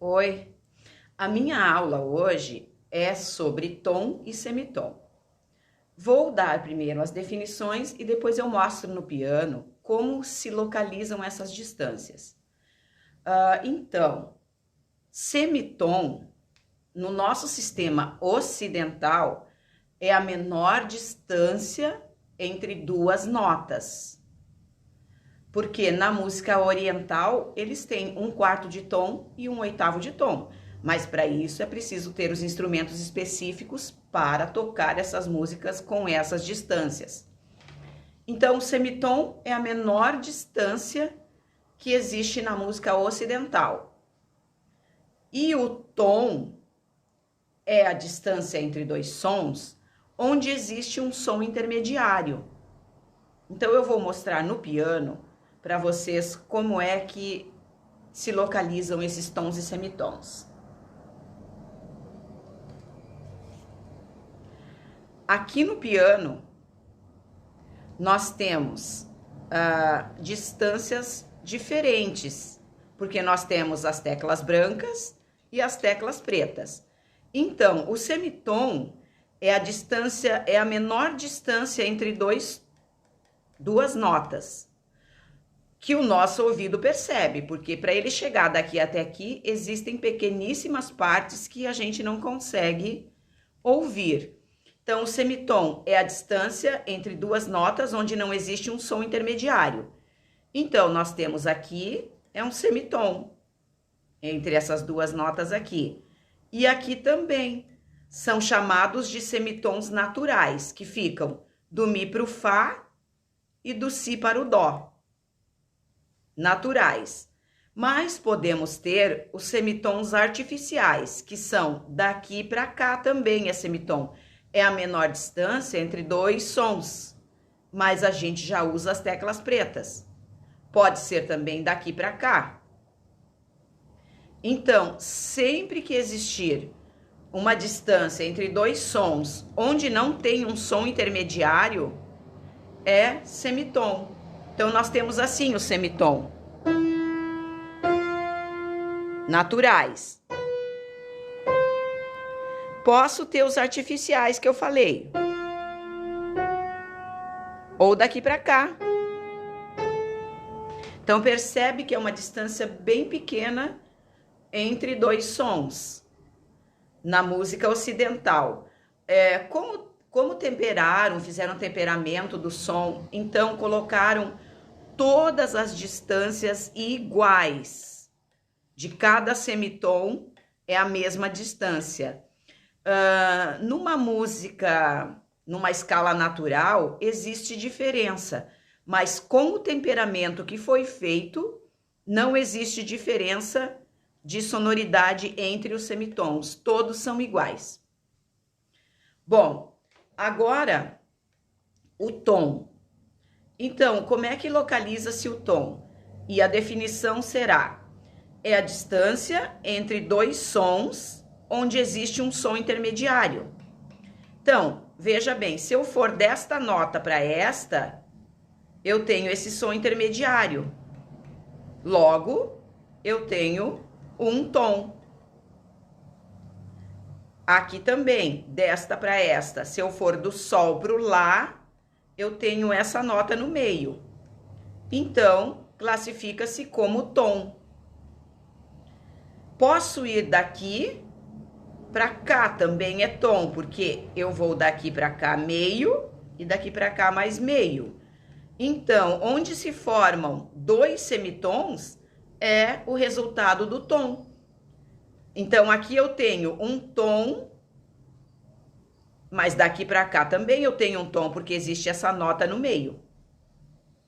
Oi, a minha aula hoje é sobre tom e semitom. Vou dar primeiro as definições e depois eu mostro no piano como se localizam essas distâncias. Então, semitom, no nosso sistema ocidental, é a menor distância entre duas notas. Porque na música oriental eles têm um quarto de tom e um oitavo de tom. Mas para isso é preciso ter os instrumentos específicos para tocar essas músicas com essas distâncias. Então, o semitom é a menor distância que existe na música ocidental. E o tom é a distância entre dois sons onde existe um som intermediário. Então, eu vou mostrar no piano para vocês como é que se localizam esses tons e semitons. Aqui no piano, nós temos distâncias diferentes, porque nós temos as teclas brancas e as teclas pretas. Então, o semitom é a menor distância entre duas notas, que o nosso ouvido percebe, porque para ele chegar daqui até aqui, existem pequeníssimas partes que a gente não consegue ouvir. Então, o semitom é a distância entre duas notas onde não existe um som intermediário. Então, nós temos aqui, é um semitom, entre essas duas notas aqui. E aqui também são chamados de semitons naturais, que ficam do Mi para o Fá e do Si para o Dó. Naturais. Mas podemos ter os semitons artificiais, que são daqui para cá também é semitom. É a menor distância entre dois sons, mas a gente já usa as teclas pretas. Pode ser também daqui para cá. Então, sempre que existir uma distância entre dois sons onde não tem um som intermediário, é semitom. Então, nós temos assim o semitom. Naturais. Posso ter os artificiais que eu falei. Ou daqui para cá. Então, percebe que é uma distância bem pequena entre dois sons na música ocidental. Como temperaram, fizeram temperamento do som, então colocaram todas as distâncias iguais. De cada semitom é a mesma distância. Numa música, numa escala natural, existe diferença, mas com o temperamento que foi feito, não existe diferença de sonoridade entre os semitons, todos são iguais. Bom, agora o tom. Então, como é que localiza-se o tom? E a definição será: é a distância entre dois sons onde existe um som intermediário. Então, veja bem, se eu for desta nota para esta, eu tenho esse som intermediário. Logo, eu tenho um tom. Aqui também, desta para esta, se eu for do sol para o lá, eu tenho essa nota no meio. Então, classifica-se como tom. Posso ir daqui para cá, também é tom, porque eu vou daqui para cá meio e daqui para cá mais meio. Então, onde se formam dois semitons é o resultado do tom. Então, aqui eu tenho um tom, mas daqui para cá também eu tenho um tom, porque existe essa nota no meio,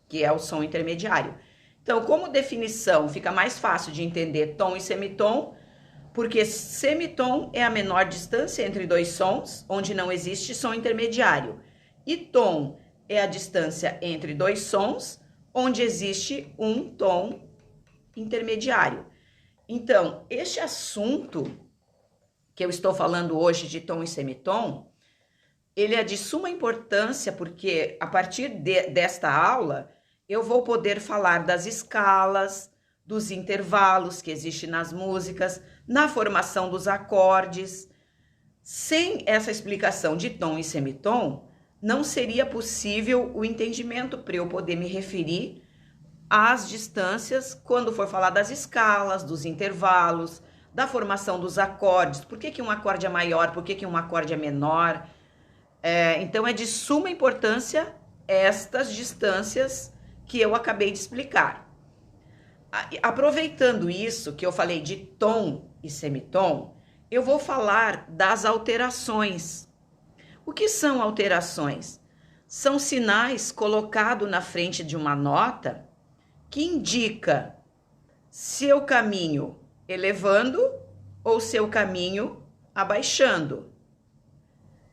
que é o som intermediário. Então, como definição, fica mais fácil de entender tom e semitom, porque semitom é a menor distância entre dois sons, onde não existe som intermediário. E tom é a distância entre dois sons, onde existe um tom intermediário. Então, este assunto que eu estou falando hoje de tom e semitom, ele é de suma importância, porque a partir desta aula, eu vou poder falar das escalas, dos intervalos que existem nas músicas, na formação dos acordes. Sem essa explicação de tom e semitom, não seria possível o entendimento para eu poder me referir às distâncias quando for falar das escalas, dos intervalos, da formação dos acordes. Por que um acorde é maior, por que um acorde é menor? Então é de suma importância estas distâncias que eu acabei de explicar. Aproveitando isso que eu falei de tom e semitom, eu vou falar das alterações. O que são alterações? São sinais colocados na frente de uma nota que indica se eu caminho elevando ou se eu caminho abaixando.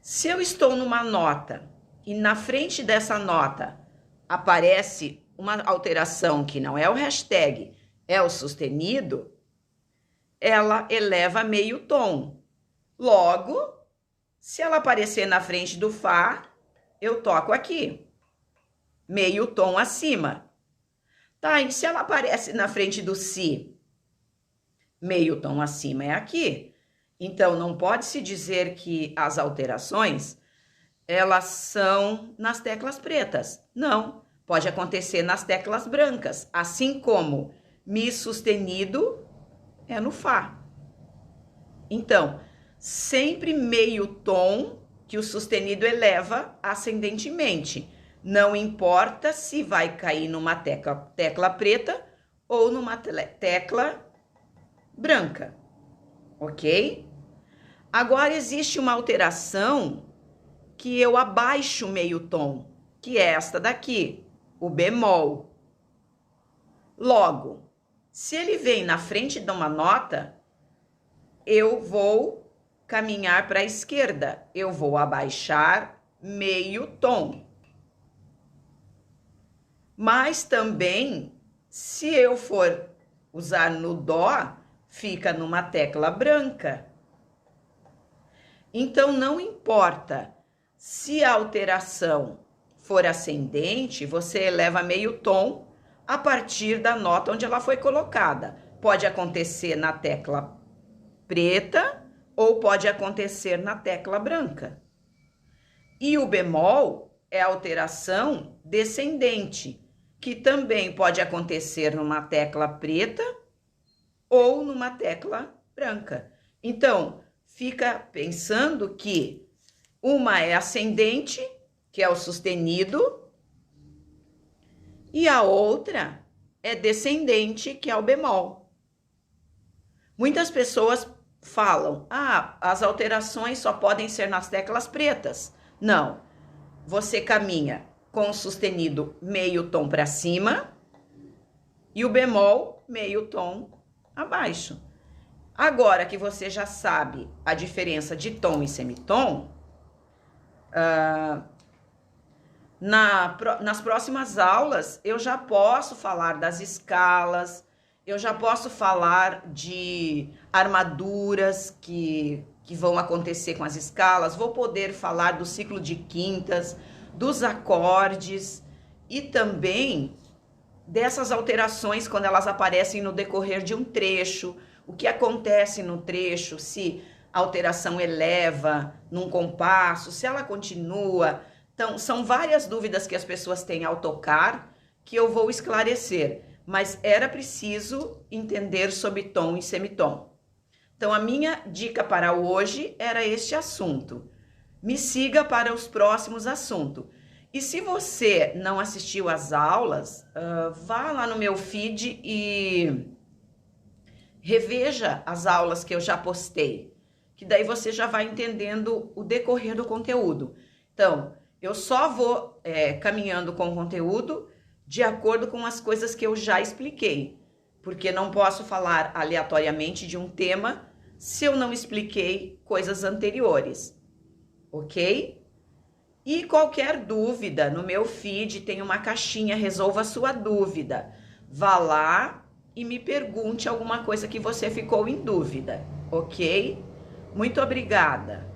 Se eu estou numa nota e na frente dessa nota aparece uma alteração que não é o hashtag, é o sustenido, ela eleva meio tom. Logo, se ela aparecer na frente do Fá, eu toco aqui, meio tom acima. Tá, e se ela aparece na frente do Si, meio tom acima é aqui. Então, não pode se dizer que as alterações, elas são nas teclas pretas. Não, pode acontecer nas teclas brancas, assim como Mi sustenido é no Fá. Então, sempre meio tom que o sustenido eleva ascendentemente. Não importa se vai cair numa tecla preta ou numa tecla branca, ok? Agora existe uma alteração que eu abaixo meio tom, que é esta daqui, o bemol. Logo, se ele vem na frente de uma nota, eu vou caminhar para a esquerda. Eu vou abaixar meio tom. Mas também, se eu for usar no dó, fica numa tecla branca. Então, não importa se a alteração for ascendente, você eleva meio tom a partir da nota onde ela foi colocada. Pode acontecer na tecla preta ou pode acontecer na tecla branca. E o bemol é a alteração descendente, que também pode acontecer numa tecla preta ou numa tecla branca. Então, fica pensando que uma é ascendente, que é o sustenido, e a outra é descendente, que é o bemol. Muitas pessoas falam, as alterações só podem ser nas teclas pretas. Não, você caminha com o sustenido meio tom para cima e o bemol meio tom abaixo. Agora que você já sabe a diferença de tom e semitom, nas próximas aulas eu já posso falar das escalas, eu já posso falar de armaduras que vão acontecer com as escalas, vou poder falar do ciclo de quintas, dos acordes e também dessas alterações quando elas aparecem no decorrer de um trecho, o que acontece no trecho, se a alteração eleva num compasso, se ela continua. Então, são várias dúvidas que as pessoas têm ao tocar que eu vou esclarecer, mas era preciso entender sobre tom e semitom. Então, a minha dica para hoje era este assunto. Me siga para os próximos assuntos. E se você não assistiu às aulas, vá lá no meu feed e reveja as aulas que eu já postei, que daí você já vai entendendo o decorrer do conteúdo. Então, eu só vou caminhando com o conteúdo de acordo com as coisas que eu já expliquei, porque não posso falar aleatoriamente de um tema se eu não expliquei coisas anteriores, ok? E qualquer dúvida, no meu feed tem uma caixinha, resolva a sua dúvida. Vá lá e me pergunte alguma coisa que você ficou em dúvida, ok? Muito obrigada!